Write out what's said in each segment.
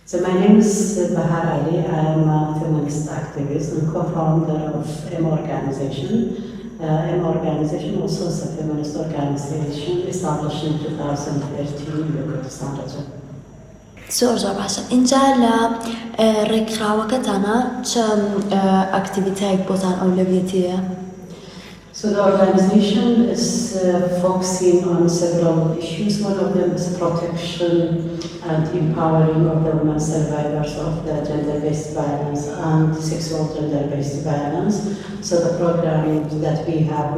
So my name is Bahar Ali. I am a feminist activist and co-founder of M Organization. M Organization also is a feminist organization established in 2013 in the Kurdistan region. زۆر باشە. اینجا لە ڕێکخراوەکەتانە چە ئەکتیڤیتایەک بۆتان ئەولەویەتیە؟ So the organization is focusing on several issues. One of them is protection and empowering of the women survivors of the gender-based violence and sexual gender-based violence. So the program that we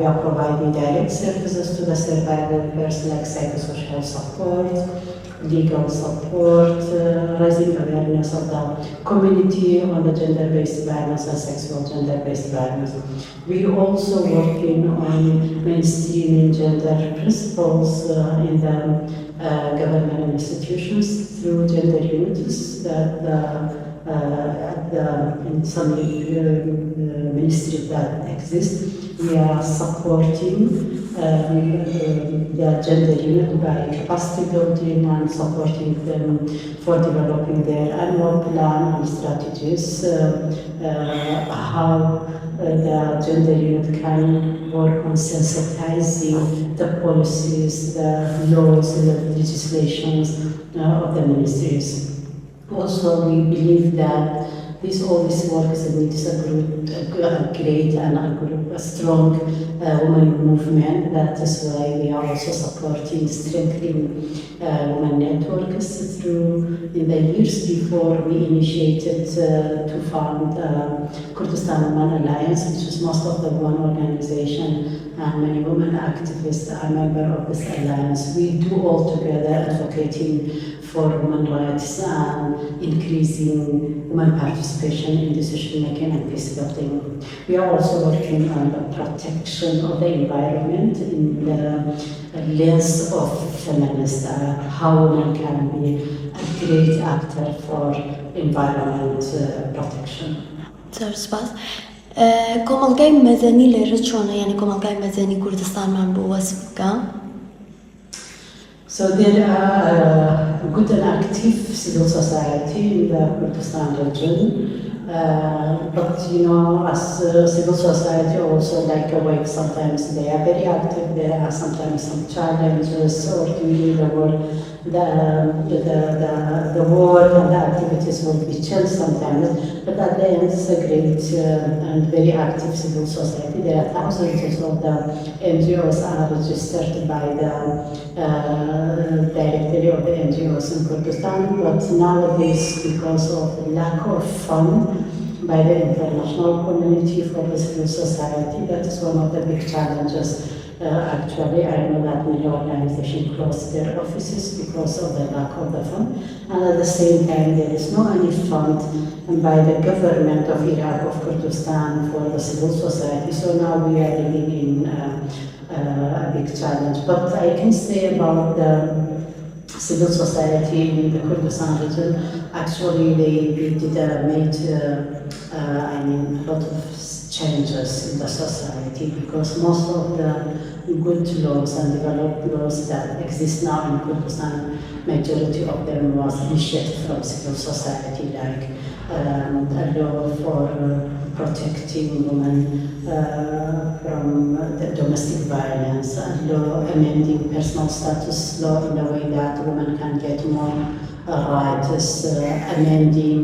are providing direct services to the survivors like psychosocial support, legal support, raising awareness of the community on the gender-based violence and sexual gender-based violence. We also working on mainstreaming gender principles in the government institutions through gender units that in some ministries that exist. We are supporting the gender unit by capacity building and supporting them for developing their annual plan and strategies, how the gender unit can work on sensitizing the policies, the laws, the legislations of the ministries. Also, we believe that all this work needs a great and a strong women movement. That is why we are also supporting, strengthening women networks through. In the years before, we initiated to found Kurdistan Women Alliance, which is most of the one organization, and many women activists are members of this alliance. We do all together advocating for women rights and increasing women participation in decision making and peace building. We are also working on the protection of the environment in the lens of feminist, how women can be a great actor for environment protection. کۆمەڵگای مەدەنی لێرە چۆنە؟ یعنی کۆمەڵگای مەدەنی کوردستانمان بۆ وەسف بکە؟ So there are good and active civil society in the Kurdistan region, but as civil society also like awake, sometimes they are very active, there are sometimes some challenges or during the war, the war and the activities will be changed sometimes, but at the end it's a great and very active civil society. There are thousands of the NGOs are registered by the directory of the NGOs in Kurdistan, but nowadays because of the lack of fund by the international community for the civil society, that is one of the big challenges. Actually, I know that many organizations closed their offices because of the lack of the fund, and at the same time there is no any fund by the government of Iraq, of Kurdistan, for the civil society. So now we are living in a big challenge. But I can say about the civil society in the Kurdistan region, actually they made a lot of changes in the society, because most of the good laws and developed laws that exist now in Kurdistan, majority of them was initiated from civil society, like a law for protecting women from the domestic violence, a law amending personal status law in a way that women can get more rights, amending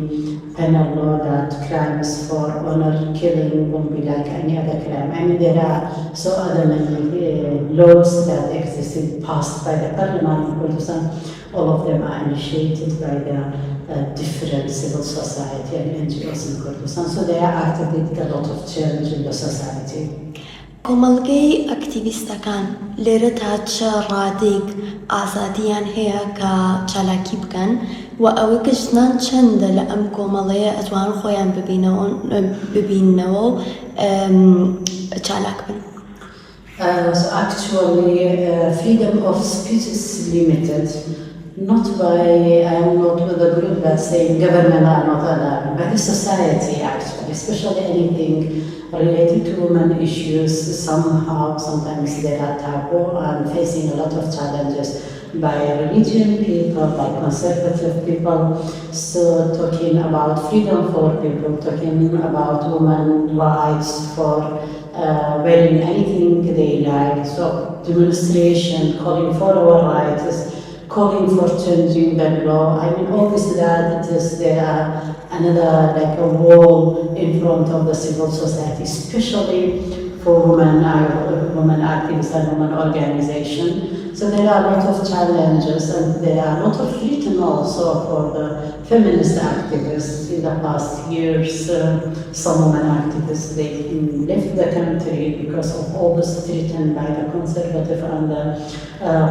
penal law that crimes for honor killing won't be like any other crime. I mean, there are so other many laws that existed passed by the parliament in Kurdistan. All of them are initiated by the different civil society and NGOs in Kurdistan. So they are activating a lot of change in the society. کۆمەڵگەی ئەکتیڤیستەکان لێرە تا چه ڕادێک ئازادیان هەیە کە چالاکی بکەن و ئەوەی گەشتنان چەندە لە ئەم کۆمەڵەیە ئەتوان خۆیان ببینەوە و چالاک بن؟ So actually, freedom of speech is limited. Not by, I am not with a group that's saying government are not allowed, but the society actually, especially anything related to women issues, sometimes they are taboo and facing a lot of challenges. by religion people, by conservative people, so talking about freedom for people, talking about women's rights for wearing anything they like, so demonstration, calling for our rights, calling for changing the law. I mean, obviously that it is there another like a wall in front of the civil society, especially for women activists and women organizations. So there are a lot of challenges, and there are a lot of written also for the feminist activists in the past years. Some women activists, they left the country because of all this written by the conservative and the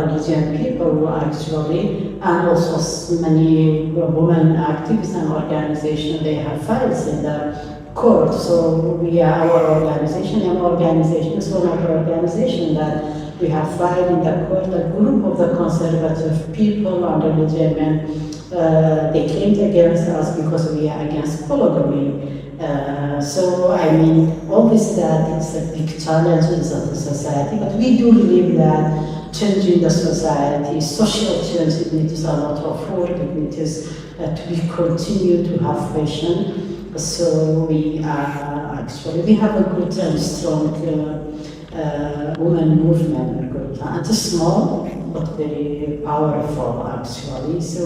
religion people actually, and also many women activists and organizations, they have files in the court. So we are our organization, and organization is one of the organizations that we have filed in the court. A group of the conservative people and religion men, they came against us because we are against polygamy. So I mean, obviously that it's a big challenge in the society, but we do believe that changing the society, social change, it needs a lot of work, it needs to be continue to have passion. So we are actually, we have a good and strong women movement group. It's small, but very powerful actually. So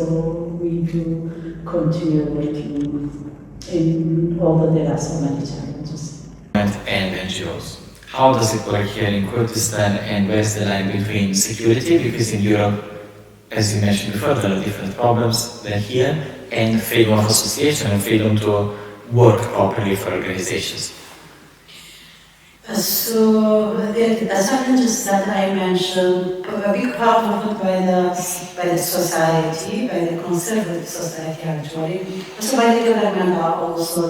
we do continue working in, although there are so many challenges. And NGOs. How does it work here in Kurdistan, and where's the line between security? Because in Europe, as you mentioned before, there are different problems than here, and freedom of association and freedom to work properly for organizations. So the challenges that I mentioned, a big part of it by the society, by the conservative society actually. So by the government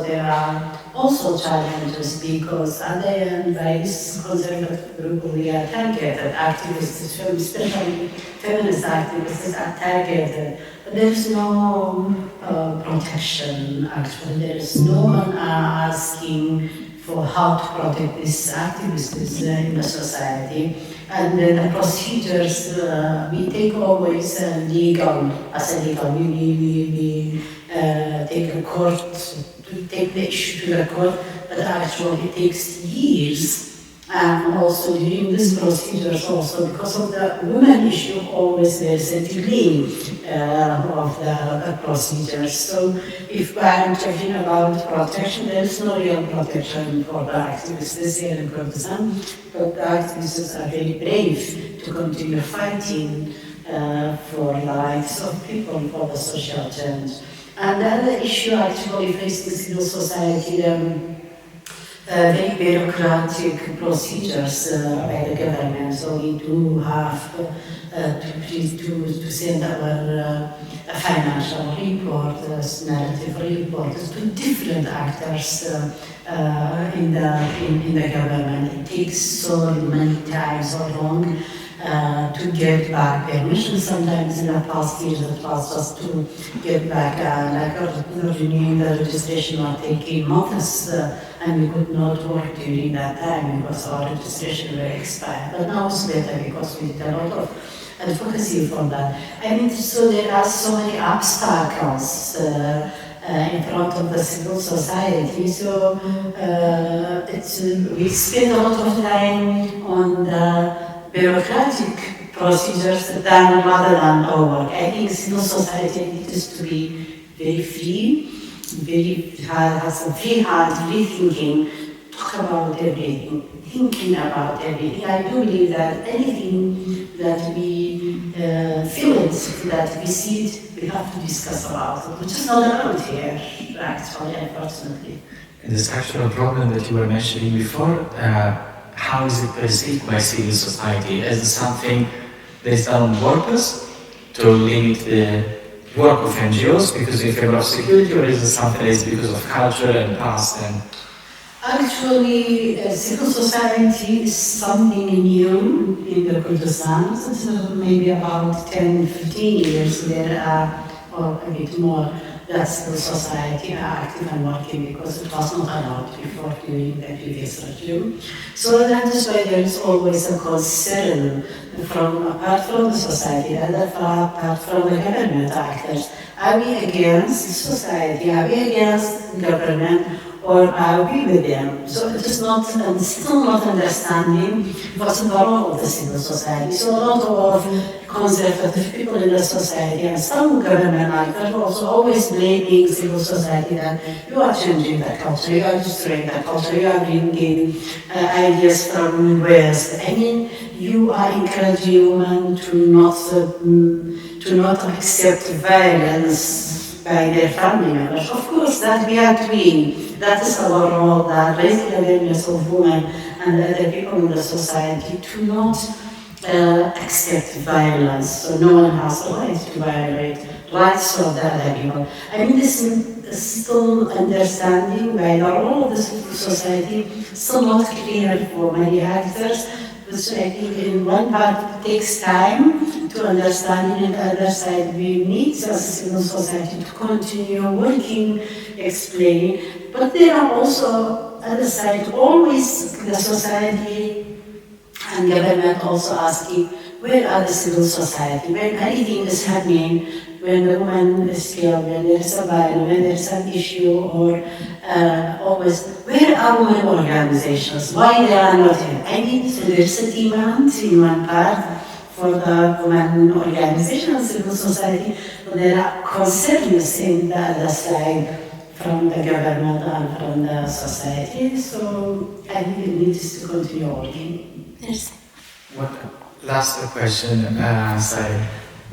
there are also challenges, because at the end by this conservative group we are targeted, activists, especially feminist activists are targeted. But there is no protection actually. There is no one asking for how to protect these activists in the society. And the procedures we take always legal, as a legal, we take a court, to take the issue to the court, but actually it takes years. And also during these procedures also, because of the women issue, always there's a delay of the procedures. So if I'm talking about protection, there is no real protection for the activists here in Kurdistan, but the activists are very brave to continue fighting for the rights of people, for the social change. And the other issue actually facing civil society, very bureaucratic procedures by the government. So we do have to send our financial report, narrative reports to different actors in the government. It takes so many times, so long to get back permission. Sometimes in the past years it was just to get back renewing the registration or taking months, and we could not work during that time because our registration were expired. But now it's better because we did a lot of advocacy for that. I mean, so there are so many obstacles in front of the civil society. So we spend a lot of time on the bureaucratic procedures than rather than our work. I think civil society needs to be very free, has a free heart, free thinking, talk about everything, thinking about everything. I do believe that anything that we feel it, that we see it, we have to discuss about it, which is not allowed here, actually, unfortunately. And this actual problem that you were mentioning before, how is it perceived by civil society? Is it something that is done on purpose to limit the work of NGOs because in favor of security, or is it something that is because of culture and past? And actually, civil society is something new in the Kurdistan. Since maybe about 10, 15 years, there are, or a bit more, that civil society are active and working because it was not allowed before during the previous regime. So that is why there is always a concern apart from the society and apart from the government actors. Are we against society? Are we against government? Or are we with them? So it is not, still not understanding what's the role of the civil society. So a lot of conservative people in the society and some government actors also always blaming civil society that you are changing the culture, you are destroying the culture, you are bringing ideas from West. I mean, you are encouraging women to not accept violence by their family members. Of course, that we are doing. That is our role, that raising awareness of women and other people in the society to not accept violence. So no one has the right to violate rights of the other people. I mean, this is still understanding by the role of the civil society, still not clear for many actors, which I think in one part it takes time to understand, and the other side we need as a civil society to continue working, explaining. But there are also other side, always the society and government also asking, where are the civil society? When anything is happening, when the woman is killed, when there is a violence, when there is an issue, or always, where are women organizations? Why they are not here? I mean, so there is a demand in one part for the women organization and civil society, but there are concerns in the other side from the government and from the society. So I think it needs to continue working. Merci. Last question, sorry.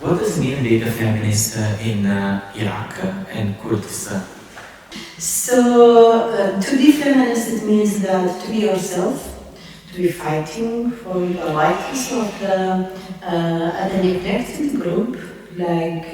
What does it mean to be a feminist in Iraq and Kurdistan? So to be feminist, it means that to be yourself, to be fighting for the rights of the neglected group, like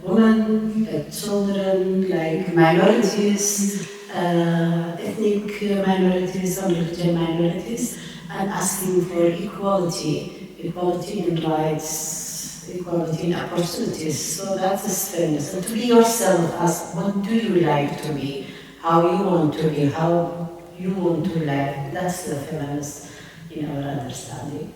women, like children, like minorities, ethnic minorities and religious minorities, and asking for equality in rights, equality in opportunities. So that is fairness. And to be yourself as what do you like to be, how you want to be, how you want to live. That's the feminist in our understanding.